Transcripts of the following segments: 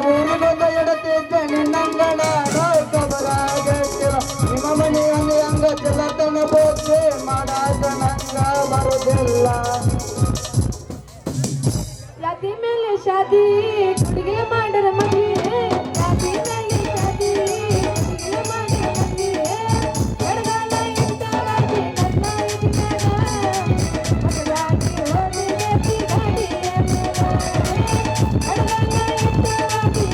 ಊರಿಗೊಂದ ಎಡತಿದ್ದೆ ನಿನ್ನಂಗಣ ಕಬರಾಗತ್ತಿರ ನಿಮ್ಮ ಮನೆಯಲ್ಲಿ ಹಂಗ ಚೆಲ್ಲತನ ಬೋಧೆ ಮಾಡಾಕ ನಂಗ ಬರುದಿಲ್ಲ ಯಾದಿ ಮೇಲೆ ಶಾದಿ ಹುಡುಗಿಯ ಮಾಡರ ಮದುವೆ ಯಾದಿ ಮೇಲೆ ಶಾದಿ ಹುಡುಗಿಯ ಮಾಡರ ಮದುವೆ ಎಡಗಾಲ ಇಟ್ಟಾಗಿ ನನ್ನ ಮಗಲಾಗಿ ಹೋದಿದೆ ಗಾಡಿಯ ಎಡಗಾಲ ಇಟ್ಟಾಗಿ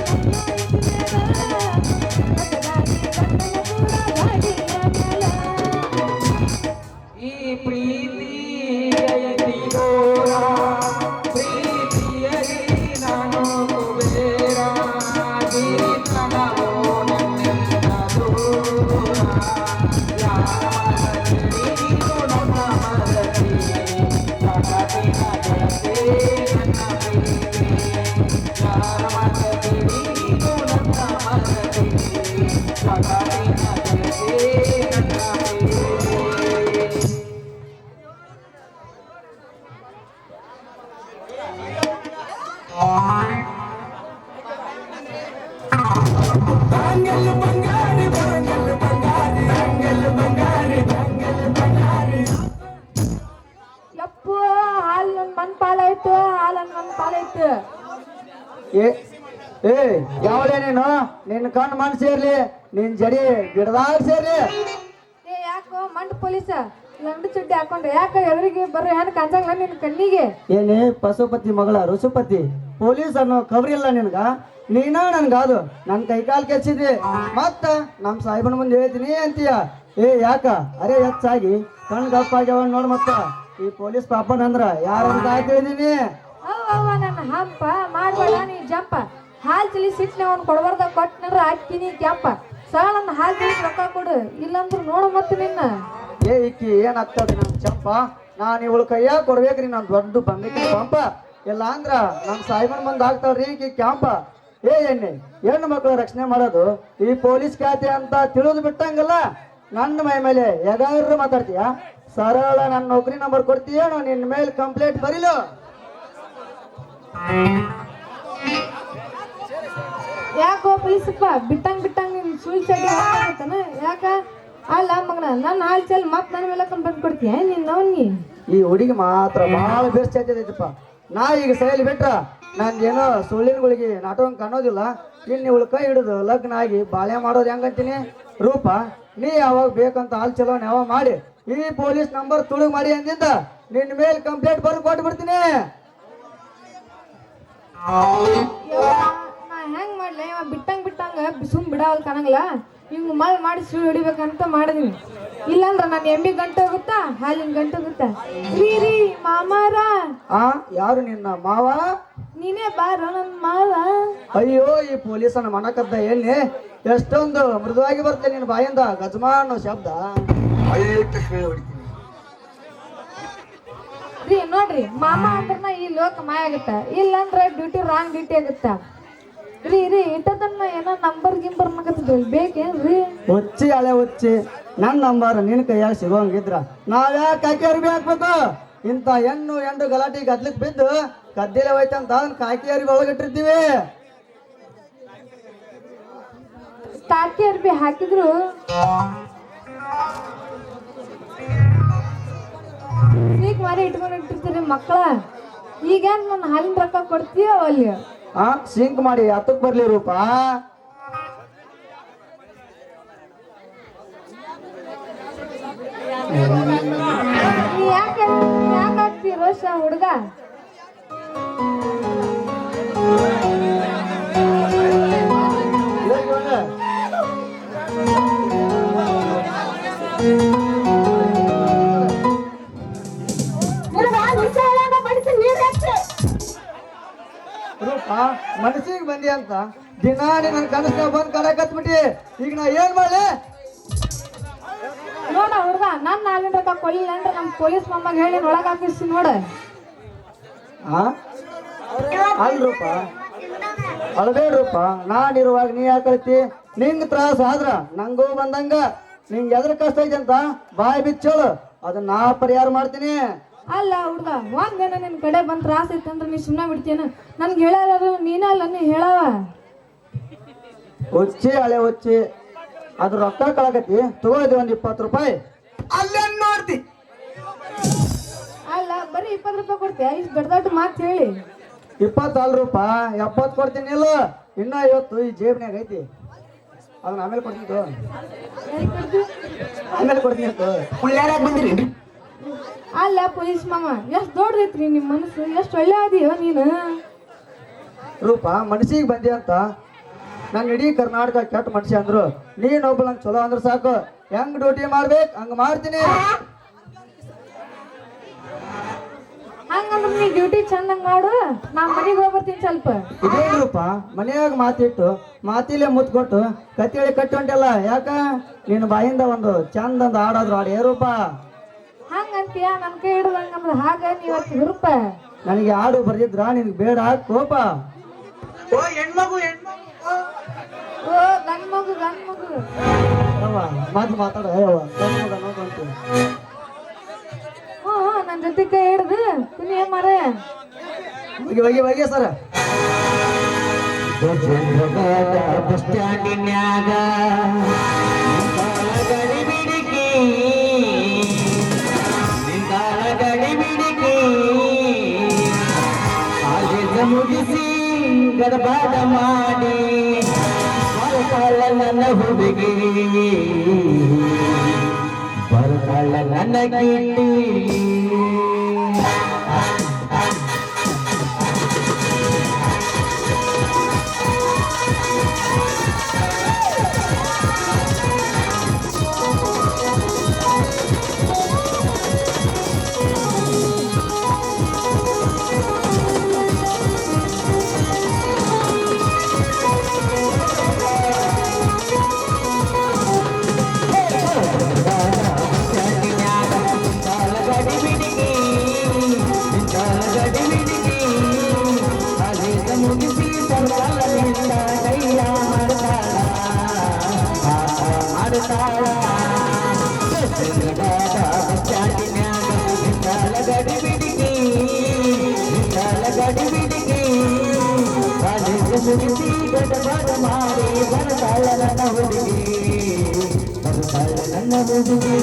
ಮಗಲಾಗಿ ಕಣ್ಣನ ಕೂಡ ಗಾಡಿಯ ಈ ಪ್ರೀತಿ ಐತಿ ಘೋರ ಪ್ರೀತಿಯಲಿ ನಾನು ಕುಬೇರ ಗೀತನವೋ ನನ್ನಿಂದ ದೂರ ಯಾರ ಮನದಲ್ಲಿ ನೀನು ನನ್ನ ಮನದಲ್ಲಿ ಜಗತ್ತಿನ ಗೆಳತಿ ನನ್ನ ಪ್ರೀತಿ ಯಾರ ಮನದಲ್ಲಿ ನೀನು ನನ್ನ ಮನದಲ್ಲಿ ಜಗತ್ತಿನ ಗೆಳತಿ ನನ್ನ ಪ್ರೀತಿ ಯಪ್ಪು ಹಾಲು ನನ್ನ ಪಾಲಾಯ್ತು ಹಾಲು ನನ್ನ ಪಾಲಾಯ್ತು ಏ ಏ ಯಾವಳೆ ನೀನು ನಿನ್ನ ಕಣ್ಣು ಮಣ್ಣು ಸೇರ್ಲಿ ನಿನ್ ಜಡಿ ಗಿಡದಾಗ ಸೇರ್ಲಿ ಏ ಯಾಕೋ ಮಂಡ್ ಪೊಲೀಸ ಲಂಡು ಚಡ್ಡಿ ಹಾಕೊಂಡ್ರೆ ಯಾಕ ಎದುರಿಗೆ ಬರ್ರಿ ಹೆಣ್ ಕಾಂಜಂಗ್ಲ ನಿನ್ ಕಣ್ಣಿಗೆ ಏನೇ ಪಶುಪತಿ ಮಗಳ ಋಷುಪತಿ ಪೊಲೀಸ್ ಅನ್ನೋ ಖಬರಿ ಇಲ್ಲ ನಿನ್ಗ ನೀನ ನನ್ಗಾದು ನನ್ ಕೈ ಕಾಲ್ ಕೆಚ್ಚಿದ್ವಿ ಮತ್ತ ನಮ್ ಸಾಹೇಬನ ಮುಂದೆ ಹೇಳ್ತೀನಿ ಅಂತೀಯ ಏ ಯಾಕ ಅರೆ ಹೆಚ್ಚಾಗಿ ಕಣ್ ಗಪ್ಪಾಗ್ಯಾವ ನೋಡ್ ಮತ್ತ ಈ ಪೊಲೀಸ್ ಪಾಪನ್ ಅಂದ್ರ ಯಾರಂತ ತಿಳಿದೀನಿ ಅವ್ವ ನನ್ನ ಹಂಪ ಮಾಡ್ಬೇಡ ನೀ ಜಂಪ ಹಾಲ್ ಚಲಿ ಸಿಟ್ನೆ ಅವ್ನು ಕೊಡಬಾರ್ದ ಕೊಟ್ಟನಂದ್ರ ಹಾಕ್ತೀನಿ ಕ್ಯಾಂಪ ಸಾ ನನ್ನ ಹಾಲ್ ಚಲಿ ರೊಕ್ಕ ಕೊಡು ಇಲ್ಲಂದ್ರ ನೋಡು ಮತ್ತೆ ನಿನ್ನ ಏ ಇಕ್ಕಿ ಏನಾಗ್ತದ ನಮ್ ಚಂಪ ನಾನ್ ಇವಳು ಕೈಯಾಗ ಕೊಡ್ಬೇಕ್ರಿ ನಾನ್ ದೊಡ್ಡ ಬಂದಿಕ್ಕೆ ಪಂಪ ಇಲ್ಲ ಅಂದ್ರ ನಮ್ ಸಾಹೇಬನ್ ಮುಂದ್ ಆಗ್ತಾವ್ರಿ ಈಕಿ ಕ್ಯಾಂಪ ಏ ಎಣ್ಣೆ ಹೆಣ್ಣು ಮಕ್ಕಳ ರಕ್ಷಣೆ ಮಾಡೋದು ಈ ಪೊಲೀಸ್ ಖಾತೆ ಅಂತ ತಿಳಿದು ಬಿಟ್ಟಂಗಲ್ಲ ನನ್ನ ಮೈ ಮೇಲೆ ಯಾವ್ದಾದ್ರು ಮಾತಾಡ್ತೀಯ ಸರಳ ನನ್ನ ನೌಕರಿ ನಂಬರ್ ಕೊಡ್ತೀಯೇನೋ ನಿನ್ನ ಮೇಲೆ ಕಂಪ್ಲೇಂಟ್ ಬರೀಲು ಯಾಕೋ ಪೊಲೀಸಪ್ಪ ಬಿಟ್ಟಂಗ್ ನಿನ್ ಸುಳ್ ಚಡ್ಡಿ ಹಾಕತ್ತಾನ ಯಾಕ ಅಲ್ಲ ಮಗನ ನನ್ನ ಹಾಲ್ ಚಲ್ ಮತ್ ನನ್ನ ಮೇಲೆ ಕಂಪ್ಲೇಂಟ್ ಕೊಡ್ತೀಯ ನಿನ್ನ ಅವ್ನಿ ಈ ಹುಡುಗಿ ಮಾತ್ರ ಬಹಳ ಬೆಸ್ಟ್ ಐತೈತಪ್ಪ ನಾ ಈಗ ಸೈಲಿ ಬಿಟ್ರ ನಂದೇನೋ ಸುಳ್ಳಿನಗಳಿಗೆ ನಾಟಕ ಕಾಣೋದಿಲ್ಲ ಇನ್ನು ಇವಳು ಕೈ ಹಿಡಿದು ಲಗ್ನ ಆಗಿ ಬಾಳೆ ಮಾಡೋದು ಹೆಂಗಂತೀನಿ ರೂಪ ನೀ ಯಾವಾಗ ಬೇಕಂತ ಹಾಲ್ ಚಲೋ ಯಾವಾಗ ಮಾಡಿ ಈ ಪೊಲೀಸ್ ನಂಬರ್ ತುಳುಗ್ ಮಾಡಿ ಅಂದಿಂದ ನಿನ್ನ ಮೇಲೆ ಕಂಪ್ಲೇಂಟ್ ಬರ್ದು ಕೊಟ್ಟು ಬಿಡ್ತೀನಿ ನಾ ಹೆಂಗ್ ಮಾಡ್ಲಿ ಇವ ಬಿಟ್ಟಂಗ ಸುಮ್ ಬಿಡವಲ್ ಕಾಣಂಗಿಲ್ಲ ಹಿಂಗ್ ಮಳ್ ಮಾಡಿ ಸುಳ್ಳು ಹಿಡಿಬೇಕಂತ ಮಾಡಿದೀನಿ ಇಲ್ಲಾಂದ್ರ ನಾನು ಎಮ್ಮಿ ಗಂಟೆ ಹೋಗುತ್ತಾ ಹಾಲಿನ ಗಂಟೆ ಹೋಗುತ್ತಾ ರೀ ಮಾಮಾರ ಆ ಯಾರು ನಿನ್ನ ಮಾವ ನೀನೇ ಬಾರೋ ನನ್ನ ಮಾವ ಅಯ್ಯೋ ಈ ಪೊಲೀಸನ ಮನಕದ್ದ ಎಲ್ಲಿ ಎಷ್ಟೊಂದು ಮೃದುವಾಗಿ ಬರ್ತದೆ ನಿನ್ನ ಬಾಯಿಂದ ಗಜಮಾ ಅನ್ನೋ ಶಬ್ದ ರೀ ನೋಡ್ರಿ ಮಾಮ ಅಂದ್ರ ಈ ಲೋಕ ಮಾಯ ಆಗತ್ತ ಇಲ್ಲಂದ್ರ ಡ್ಯೂಟಿ ರಾಂಗ್ ಡ್ಯೂಟಿ ಆಗತ್ತ ರೀ ಇಟ್ಟದನ್ನ ಏನೋ ನಂಬರ್ ಗಿಂಬರ್ ಅನ್ನಕತ್ತಿದ್ವಿ ಬೇಕೇನ್ರಿ ಹುಚ್ಚಿ ಹಳೆ ಹುಚ್ಚಿ ನನ್ನ ನಂಬರ್ ನಿನ್ನ ಕೈಯಾಗ ಸಿಗೋಂಗಿದ್ರ ನಾವ್ಯಾಕೆ ಕಾಕಿ ಅರ್ಬಿ ಹಾಕ್ಬೇಕು ಇಂಥ ಹೆಣ್ಣು ಎಂಡು ಗಲಾಟೆ ಗದ್ಲಿಕ್ ಬಿದ್ದು ಕದ್ದಿಲೆ ಹೋಯ್ತಂತ ಅದನ್ನ ಕಾಕಿ ಅರ್ಬಿ ಒಳಗಿಟ್ಟಿರ್ತೀವಿ ಕಾಕಿ ಅರ್ಬಿ ಹಾಕಿದ್ರು ಈಗ ಮಾರಿ ಇಟ್ಕೊಂಡು ಇಟ್ಟಿರ್ತೀರಿ ಮಕ್ಕಳ ಈಗ ನನ್ನ ಹಾಲಿನ ರೊಕ್ಕ ಕೊಡ್ತೀಯೋ ಅಲ್ಲಿ ಸಿಂಕ್ ಮಾಡಿ ಹತ್ತಕ್ ಬರ್ಲಿ ರೂಪ ಯಾಕೆ ಯಾಕಾಗ್ತಿ ರೋಷ ಹುಡುಗ ರೂಪ ಮನಸ್ಸಿಗೆ ಬಂದಿ ಅಂತ ದಿನ ನನ್ನ ಕನಸ್ನ ಬಂದ್ ಕಡಕತ್ಬಿಟ್ಟಿ ಈಗ ನಾ ಏನ್ ಮಾಡ್ಲಿ ನೋಡ ಹುಡುಗ ನನ್ನ ಹಾಲಿನ ರೊಕ್ಕ ಕೊಡ್ಲಿಲ್ಲ ಅಂದ್ರೆ ನಮ್ಮ ಪೊಲೀಸ್ ಮಮ್ಮಗೆ ಹೇಳಿ ಒಳಗೆ ಹಾಕಿಸಿ ನೋಡ ಅಲ್ರೂಪ ಅಳಬೇಡ್ರೂಪ ನಾನಿರುವಾಗ ನೀ ಯಾಕಳ್ತಿ ನಿಂಗ್ ತ್ರಾಸ ಆದ್ರ ನಂಗೂ ಬಂದಂಗ ನಿಂಗೆ ಎದ್ರ ಕಷ್ಟ ಐತೆ ಅಂತ ಬಾಯಿ ಬಿಚ್ಚೋಳು ಅದನ್ನ ನಾ ಪರಿಹಾರ ಮಾಡ್ತೀನಿ ಅಲ್ಲ ಹುಡುಗ ಒಂದ್ ದಿನ ನಿನ್ ಕಡೆ ಬಂದ್ ತ್ರಾಸ ಐತಂದ್ರೆ ನೀ ಸುಮ್ಮನೆ ಬಿಡ್ತೀನ ನನ್ಗೆ ಹೇಳೋರು ನೀನ ಅಲ್ಲ ನೀ ಹೇಳವ ಹುಚ್ಚಿ ಹಳೆ ಹುಚ್ಚಿ ಅದ್ರ ರೊಕ್ಕ ಕಳಕತಿ ತಗೋದಿ ಒಂದ್ 20 ರೂಪಾಯಿ. ಅಲ್ಲೇ ನೋಡ್ತಿ ಅಲ್ಲ ಬರೀ 20 ರೂಪಾಯಿ ಕೊಡ್ತೀಯ ಇಷ್ಟು ದೊಡ್ಡ ದೊಡ್ಡ ಮಾತು ಹೇಳಿ. 20 ಅಲ್ರಿ ರೂಪಾಯಿ 70 ಕೊಡ್ತೀನಿ. ಇಲ್ಲ ಇನ್ನ 50 ಈ ಜೇಬ್ನ್ಯಾಗ ಐತಿ. ಅದನ್ನ ಆಮೇಲೆ ಕೊಡ್ತೀನಿ ತಗೋ. ಎಲ್ಲಿ ಕೊಡ್ತಿ? ಆಮೇಲೆ ಕೊಡ್ತೀನಿ ಅಂತ. ಹುಳ್ಳ್ಯಾರಾಗ ಬಂದಿರಿ ಅಲ್ಲ ಪೊಲೀಸ್ ಮಾಮ ಎಷ್ಟು ದೊಡ್ಡದೈತ್ರಿ ನಿಮ್ಮ ಮನಸ್ಸು, ಎಷ್ಟು ಒಳ್ಳೆ ಅದೀಯೋ ನೀನು. ರೂಪ ಮನಸ್ಸಿಗೆ ಬಂದಿ ಅಂತ ನಾನು ಇಡೀ ಕರ್ನಾಟಕ ಕೆಟ್ಟ ಮನುಷ್ಯ ಅಂದ್ರು, ನೀನೊಬ್ಬ ನಂಗೆ ಚಲೋ ಅಂದ್ರೆ ಸಾಕು. ಹೆಂಗ್ ಡ್ಯೂಟಿ ಮಾಡ್ಬೇಕು ಹಂಗ ಮಾಡ್ತೀನಿ. ಹಂಗಂದ್ರೆ ನೀ ಡ್ಯೂಟಿ ಚಂದಂಗ್ ಮಾಡು, ನಾ ಮನೆಗೆ ಹೋಗ್ಬರ್ತೀನಿ ಸ್ವಲ್ಪ. ಇದೇನು ರೂಪ ಮನೆಯಾಗ ಮಾತಿಟ್ಟು ಮಾತಿಲೆ ಮುತ್ಕೊಟ್ಟು ಕತ್ತೇಳಿ ಕಟ್ಟಿ ಹೊಂಟಲ್ಲ ಯಾಕ? ನಿನ್ನ ಬಾಯಿಂದ ಒಂದು ಚಂದಂದ ಹಾಡಾದ್ರು ಹಾಡು ರೂಪ. ಹಂಗಂತೀಯ ನನ್ನ ಕೈ ಹಿಡ್ದಂಗಂದ್ರೆ ಹಾಗ ನೀವತ್ತು ಹುರುಪ. ನನಗೆ ಹಾಡು ಬರ್ದಿದ್ರ ನಿನ್ಗೆ ಬೇಡ ಕೋಪ. ಓ ಹೆಣ್ಮಗು ಓ ಗಂಡ್ ಮಗು ಮಾತು ಮಾತಾಡ ಹ್ಞೂ ನನ್ನ ಜೊತೆ ಕೈ ಹಿಡ್ದು ಕುನಿಯ ಮರ. ಬಗ್ಗೆ ಸರ ಬಸ್ ಸ್ಟ್ಯಾಂಡಿನ್ಯಾಗ ಗಡಿಬಿಡಿಕೆ ಕಾಲೇಜ ಮುಗಿಸಿ ಗಡಬಡ ಮಾಡಿ ಬರ್ತಾಳ ನನ್ನ ಹುಡುಗಿ, ಬರ್ತಾಳ ನನ್ನ ಗಿಟ್ಟಿ. ಮುಗಿಸಿ ಗಡಬಡ ಮಾಡಿ ಬರ್ತಾಳ ನನ್ನ ಹುಡುಗಿ, ಬರ್ತಾಳ ನನ್ನ ಹುಡುಗಿ.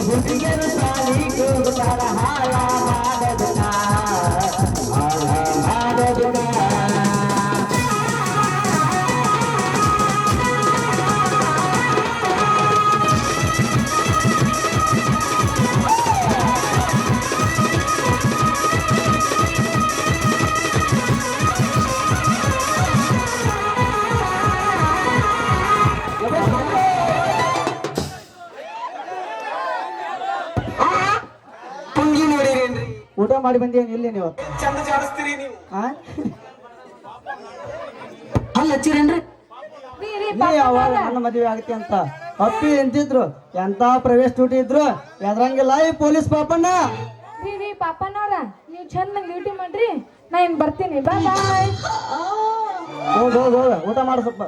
ಹುಡುಗಿಯರು ಸಾಲಿ ಕೂಗುತ್ತಾರ ಹಾಳ ಮಾಡೋದನ್ನ, ಹಾಳ ಮಾಡೋದನ್ನ. ಊಟ ಮಾಡಿ ಬಂದೇನು ಇಲ್ಲಿ ನೀವು? ಚಂದ ಜಾಡಿಸ್ತೀರಿ ನೀವು. ಅಲ್ಲ ಹಚ್ಚಿರೇನ್ರಿ ನೀ ಯಾವಾಗ ನನ್ನ ಮದುವೆ ಆಗತ್ತೆ ಅಂತ ಅಪ್ಪಿ ಎಂತಿದ್ರು, ಎಂತ ಪ್ರವೇಶ ಡ್ಯೂಟಿ ಇದ್ರು ಎದ್ರಂಗಿಲ್ಲ ಈ ಪೊಲೀಸ್ ಪಾಪಣ್ಣ. ರೀ ಪಾಪನವ್ರ ನೀವು ಚಂದಂಗ್ ಡ್ಯೂಟಿ ಮಾಡ್ರಿ, ನಾ ಇನ್ ಬರ್ತೀನಿ. ಬಾಯ್ ಬಾಯ್. ಹೋಗ ಊಟ ಮಾಡ ಸ್ವಲ್ಪ.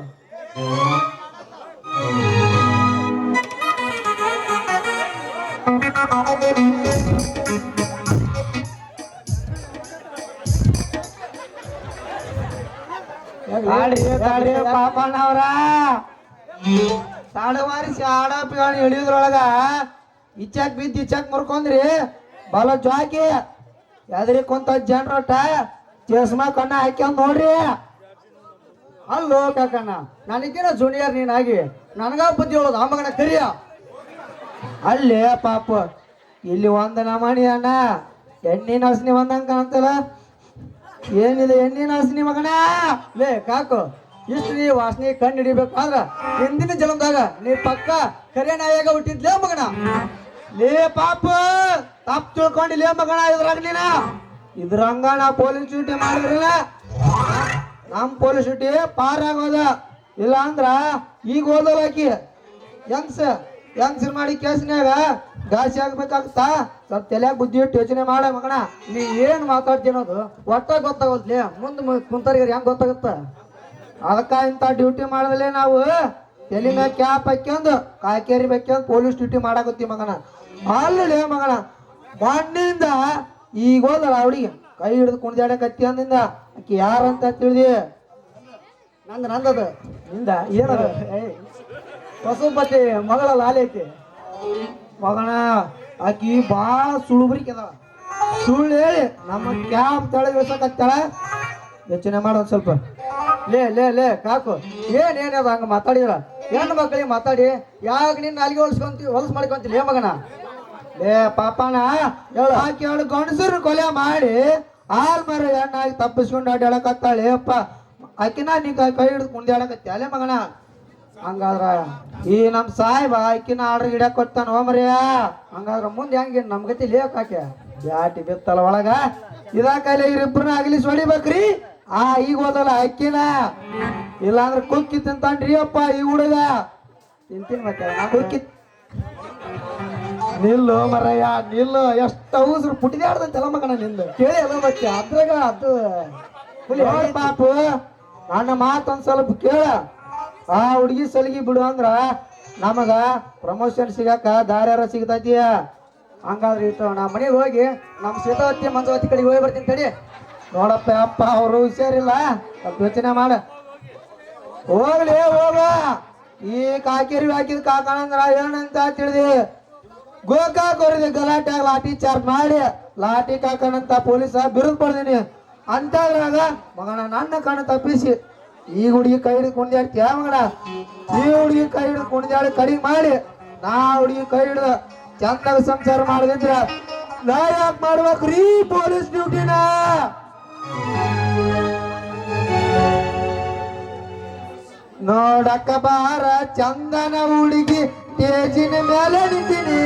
ತಾಡ್ರಿ ಪಾಪಣ್ಣವ್ರ ತಾಡವಾರಿಸಿ ಆಡಾಪಿಗಳನ್ನ ಹಿಡಿಯೋದ್ರೊಳಗ ಇಚ್ಚಾಕ್ ಬಿದ್ದು ಇಚ್ಚಾಕ್ ಮುರ್ಕೊಂಡ್ರಿ ಬಲ ಜ್ವಾಕಿ ಎದ್ರಿ ಕುಂತ ಜನರೊಟ್ಟ ಚಸ್ಮಾ ಕಣ್ಣ ಹಾಕ್ಯಂದ್ ನೋಡ್ರಿ. ಅಲ್ಲೋ ಕಾಕಣ್ಣ, ನನಗೇನ ಜೂನಿಯರ್ ನೀನಾಗಿ ನನಗ ಬುದ್ಧಿ ಹೇಳೋದು ಆ ಮಗನ ಕರಿಯ. ಅಲ್ಲೇ ಪಾಪ ಇಲ್ಲಿ ಒಂದ್ ನಮಣಿ ಅಣ್ಣ ಎಣ್ಣಿನ ಹಸ್ನಿ ಒಂದಂಗ ಕಾಣ್ತಲ್ಲ. ಏನಿದೆ ಎಣ್ಣಿನ ಹಸ್ನಿ ಮಗನ? ಲೇ ಕಾಕು, ಇಷ್ಟು ನೀ ವಾಸನೆ ಕಣ್ಣು ಹಿಡಿಬೇಕಾದ್ರ ಹಿಂದಿನ ಜನ್ಮದಾಗ ನೀ ಪಕ್ಕ ಕರಿಯ ನಾಯಾಗ ಹುಟ್ಟಿದ್ಲೇ ಮಗನ. ಲೇ ಪಾಪ ತಪ್ಪು ತಿಳ್ಕೊಂಡಿಲ್ಲ ಮಗನ. ಇದ್ರಾಗ ನೀನ ಇದ್ರಂಗ ನಾ ಪೊಲೀಸ್ ಡ್ಯೂಟಿ ಮಾಡಿದ್ರಲ್ಲ, ನಮ್ ಪೊಲೀಸ್ ಡ್ಯೂಟಿ ಪಾರ್ ಆಗೋದ. ಇಲ್ಲ ಅಂದ್ರ ಈಗ ಓದೋಲ್ಲ ಆಕಿ ಹೆಂಗ್ಸರ್ ಮಾಡಿ ಕೇಸ್ನ್ಯಾಗ ಗಾಸಿ ಆಗ್ಬೇಕಾಗ್ತಾ. ಸ್ವಲ್ಪ ತಲೆಯಾಗ ಬುದ್ಧಿ ಇಟ್ಟು ಯೋಚನೆ ಮಾಡ ಮಗನ. ನೀ ಏನ್ ಮಾತಾಡ್ತೀನೋದು ಒಟ್ಟ ಗೊತ್ತಾಗೋದ್ಲಿ, ಮುಂದೆ ಕುಂತಾರಿಗಾರ ಹೆಂಗ್ ಗೊತ್ತಾಗುತ್ತ? ಅದಕ್ಕ ಇಂಥ ಡ್ಯೂಟಿ ಮಾಡದಲ್ಲೇ ನಾವು ತಲೆ ಮ್ಯಾಗ ಕ್ಯಾಪ್ ಹಾಕ್ಯಂದು ಕಾಕೇರಿ ಬೇಕ್ಯಂದು ಪೊಲೀಸ್ ಡ್ಯೂಟಿ ಮಾಡಾಕತ್ತಿ ಮಗನ. ಅಲ್ಲೇ ಮಗನ ಮಣ್ಣಿಂದ ಈಗ ಹೋದಲ್ಲ ಅವಳಿಗೆ ಕೈ ಹಿಡಿದು ಕುಣಿದಾಡಕತ್ತಿ ಅಂದಿಂದ ಆಕಿ ಯಾರಂತ ತಿಳಿದಿ? ನಂದದ ನಿಂದ ಏನದ? ಪಶುಪತಿ ಮಗಳ ಲಾಲಿ ಐತಿ ಮಗನ ಆಕಿ ಭಾಳ ಸುಳುಬ್ರಿಕೆ ಅದಾಳ. ಸುಳ್ಳು ಹೇಳಿ ನಮ್ಮ ಕ್ಯಾಪ್ ತೆಳಗೆ ಇಳ್ಸಕತ್ತಾಳ. ಯೋಚನೆ ಮಾಡ ಒಂದ್ ಸ್ವಲ್ಪ. ಲೇ ಲೇ ಲೇ ಕಾಕು, ಏನೇನದ ಹಂಗ ಮಾತಾಡಿದ್ರ? ಹೆಣ್ಣು ಮಕ್ಕಳಿಗೆ ಮಾತಾಡಿ ಯಾಕೆ ನಿನ್ನ ಅಲ್ಲಿಗೆ ಹೊಲಸು ಮಾಡ್ಕೊಂತಿಲ್ಲ ಏ ಮಗನ? ಲೇ ಪಾಪಣ ಹೇಳು, ಆಕಿ ಅವಳು ಗಂಡಸರು ಕೊಲೆ ಮಾಡಿ ಹಾಲ್ ಮರ ಹೆಣ್ಣಾಗಿ ತಪ್ಪಿಸ್ಕೊಂಡು ಅಡ್ಡಾಡಕತ್ತಾಳೆ ಅಪ್ಪ. ಆಕಿನ ನೀ ಕೈ ಹಿಡಿದು ಕುಂದಾಡಕತ್ತಿ ಅಲ್ಲೇ ಮಗನ. ಹಂಗಾದ್ರ ಈ ನಮ್ ಸಾಹೇಬ ಆಕಿನ ಆರ್ಡರ್ ಗಿಡಕ್ ಕೊಡ್ತಾನ ಹೋಮರಿಯ. ಹಂಗಾದ್ರ ಮುಂದೆ ಹೆಂಗೆ ನಮ್ ಗತಿ ಲೇ ಕಾಕೆ? ಬ್ಯಾಟಿ ಬಿತ್ತಲ್ಲ ಒಳಗ ಇದಾಕಲೆ ಇವ್ರಿಬ್ರನ್ನ ಅಗಲಿಸಿ ಹೊಡಿಬೇಕ್ರಿ. ಈಗ ಹೋದಲ್ಲ ಅಕ್ಕಿನ, ಇಲ್ಲಾಂದ್ರೆ ಕುಕ್ಕಿ ತಿಂತಾನ್ರಿ ಅಪ್ಪ ಈ ಹುಡುಗ. ತಿಂತೀನಿ ಮತ್ತೆ ಕುಕ್ಕಿ ನಿಲ್ಲು ಮರಯ್ಯ ನಿಲ್ಲು. ಎಷ್ಟು ಔಸ್ರು ಪುಟಿದಾಡ್ದಂತೆಲ್ಲ ಮಗನ ನಿಂದು. ಕೇಳಿ ಅಲ್ಲ ಮತ್ತೆ ಅದ್ರಾಗ ಅದು ನೋಡ್ ಪಾಪು, ನನ್ನ ಮಾತೊಂದ್ ಸ್ವಲ್ಪ ಕೇಳ. ಆ ಹುಡುಗಿ ಸಲಿಗಿ ಬಿಡು ಅಂದ್ರ ನಮಗ ಪ್ರಮೋಷನ್ ಸಿಗಾಕ ದಾರ್ಯಾರ ಸಿಗ್ತೈತಿ. ಹಂಗಾದ್ರೆ ಇತ್ತು ನಾ ಮನೆಗೆ ಹೋಗಿ ನಮ್ಮ ಸೀತಾವತಿ ಮಂಜುವತಿ ಕಡೆಗೆ ಹೋಗಿ ಬರ್ತೀನಿ ತಡಿ. ನೋಡಪ್ಪ ಅಪ್ಪ ಅವರು ಹುಷಾರಿಲ್ಲ, ಸ್ವಲ್ಪ ಯೋಚನೆ ಮಾಡ. ಹೋಗ್ಲಿ ಹೋಗ. ಈ ಕಾಕೇರಿ ಹಾಕಿದ ಕಾಕಣಂದ್ರ ಏನಂತ ತಿಳಿದಿ? ಗೋಕಾಕ್ ಅವ್ರಿಗೆ ಗಲಾಟೆ ಲಾಠಿ ಚಾರ್ಜ್ ಮಾಡಿ ಲಾಠಿ ಕಾಕಣಂತ ಪೊಲೀಸ ಬಿರುದು ಪಡೆದೀನಿ ಅಂತದ್ರಾಗ ಮಗನ ನನ್ನ ಕಣ್ಣು ತಪ್ಪಿಸಿ ಈ ಹುಡುಗಿ ಕೈ ಹಿಡಿದು ಕುಣಿದಾಡ್ತೀಯ ಮಗನ? ಈ ಹುಡುಗಿ ಕೈ ಹಿಡಿದು ಕುಣಿದಾಡಿ ಕಡಿಗೆ ಮಾಡಿ ನಾ ಹುಡುಗಿ ಕೈ ಹಿಡಿದು ಚಂದಾಗ ಸಂಸಾರ ಮಾಡಿದ್ರ ನಾ ಯಾಕೆ ಮಾಡ್ಬೇಕ್ರಿ ಪೊಲೀಸ್ ಡ್ಯೂಟಿನ? ನೋಡಕ್ಕ ಬಾರ ಚಂದನ ಹುಡುಗಿ ತೇಜಿನ ಮೇಲೆ ನಿಂತೀನಿ.